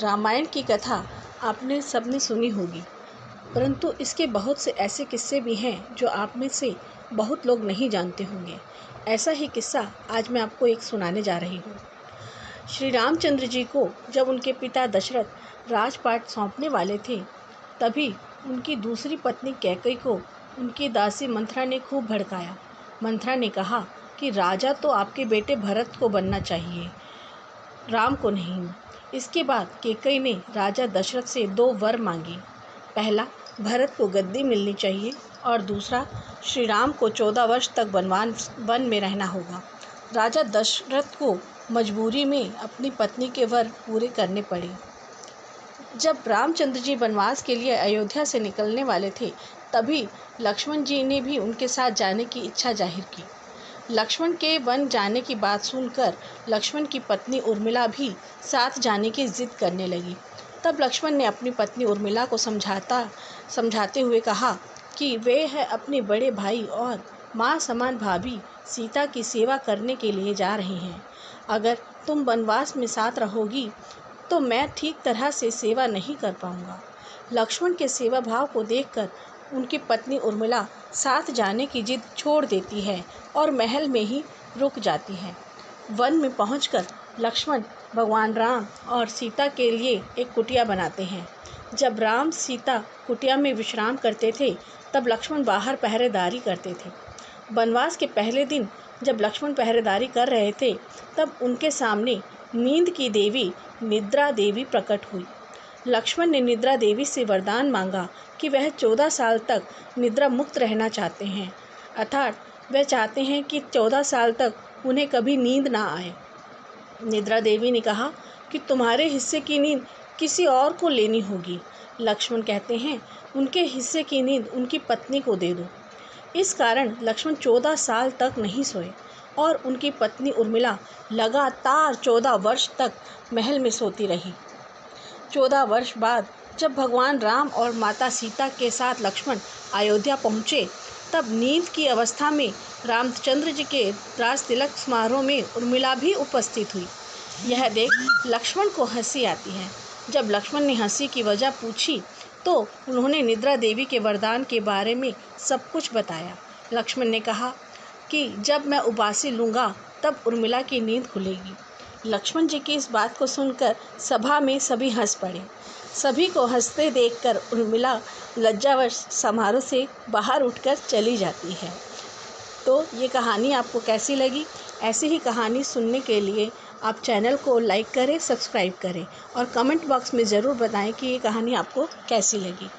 रामायण की कथा आपने सबने सुनी होगी, परंतु इसके बहुत से ऐसे किस्से भी हैं जो आप में से बहुत लोग नहीं जानते होंगे। ऐसा ही किस्सा आज मैं आपको एक सुनाने जा रही हूँ। श्री रामचंद्र जी को जब उनके पिता दशरथ राजपाट सौंपने वाले थे, तभी उनकी दूसरी पत्नी कैकई को उनकी दासी मंथरा ने खूब भड़काया। मंथरा ने कहा कि राजा तो आपके बेटे भरत को बनना चाहिए, राम को नहीं। इसके बाद कैकई ने राजा दशरथ से 2 वर मांगे। पहला, भरत को गद्दी मिलनी चाहिए और दूसरा, श्री राम को 14 वर्ष तक वन में रहना होगा। राजा दशरथ को मजबूरी में अपनी पत्नी के वर पूरे करने पड़े। जब रामचंद्र जी वनवास के लिए अयोध्या से निकलने वाले थे, तभी लक्ष्मण जी ने भी उनके साथ जाने की इच्छा जाहिर की। लक्ष्मण के वन जाने की बात सुनकर लक्ष्मण की पत्नी उर्मिला भी साथ जाने की जिद करने लगी। तब लक्ष्मण ने अपनी पत्नी उर्मिला को समझाते हुए कहा कि वे है अपने बड़े भाई और माँ समान भाभी सीता की सेवा करने के लिए जा रहे हैं। अगर तुम वनवास में साथ रहोगी तो मैं ठीक तरह से सेवा नहीं कर पाऊंगा। लक्ष्मण के सेवा भाव को देखकर उनकी पत्नी उर्मिला साथ जाने की जिद छोड़ देती है और महल में ही रुक जाती है। वन में पहुंचकर लक्ष्मण भगवान राम और सीता के लिए एक कुटिया बनाते हैं। जब राम सीता कुटिया में विश्राम करते थे, तब लक्ष्मण बाहर पहरेदारी करते थे। वनवास के पहले दिन जब लक्ष्मण पहरेदारी कर रहे थे, तब उनके सामने नींद की देवी निद्रा देवी प्रकट हुई। लक्ष्मण ने निद्रा देवी से वरदान मांगा कि वह 14 साल तक निद्रा मुक्त रहना चाहते हैं, अर्थात वह चाहते हैं कि 14 साल तक उन्हें कभी नींद ना आए। निद्रा देवी ने कहा कि तुम्हारे हिस्से की नींद किसी और को लेनी होगी। लक्ष्मण कहते हैं उनके हिस्से की नींद उनकी पत्नी को दे दो। इस कारण लक्ष्मण 14 साल तक नहीं सोए और उनकी पत्नी उर्मिला लगातार 14 वर्ष तक महल में सोती रही। 14 वर्ष बाद जब भगवान राम और माता सीता के साथ लक्ष्मण अयोध्या पहुँचे, तब नींद की अवस्था में रामचंद्र जी के राज तिलक समारोह में उर्मिला भी उपस्थित हुई। यह देख लक्ष्मण को हंसी आती है। जब लक्ष्मण ने हंसी की वजह पूछी तो उन्होंने निद्रा देवी के वरदान के बारे में सब कुछ बताया। लक्ष्मण ने कहा कि जब मैं उबासी लूँगा तब उर्मिला की नींद खुलेगी। लक्ष्मण जी की इस बात को सुनकर सभा में सभी हंस पड़े। सभी को हंसते देखकर उर्मिला लज्जावश समारोह से बाहर उठकर चली जाती है। तो ये कहानी आपको कैसी लगी? ऐसी ही कहानी सुनने के लिए आप चैनल को लाइक करें, सब्सक्राइब करें और कमेंट बॉक्स में ज़रूर बताएं कि ये कहानी आपको कैसी लगी।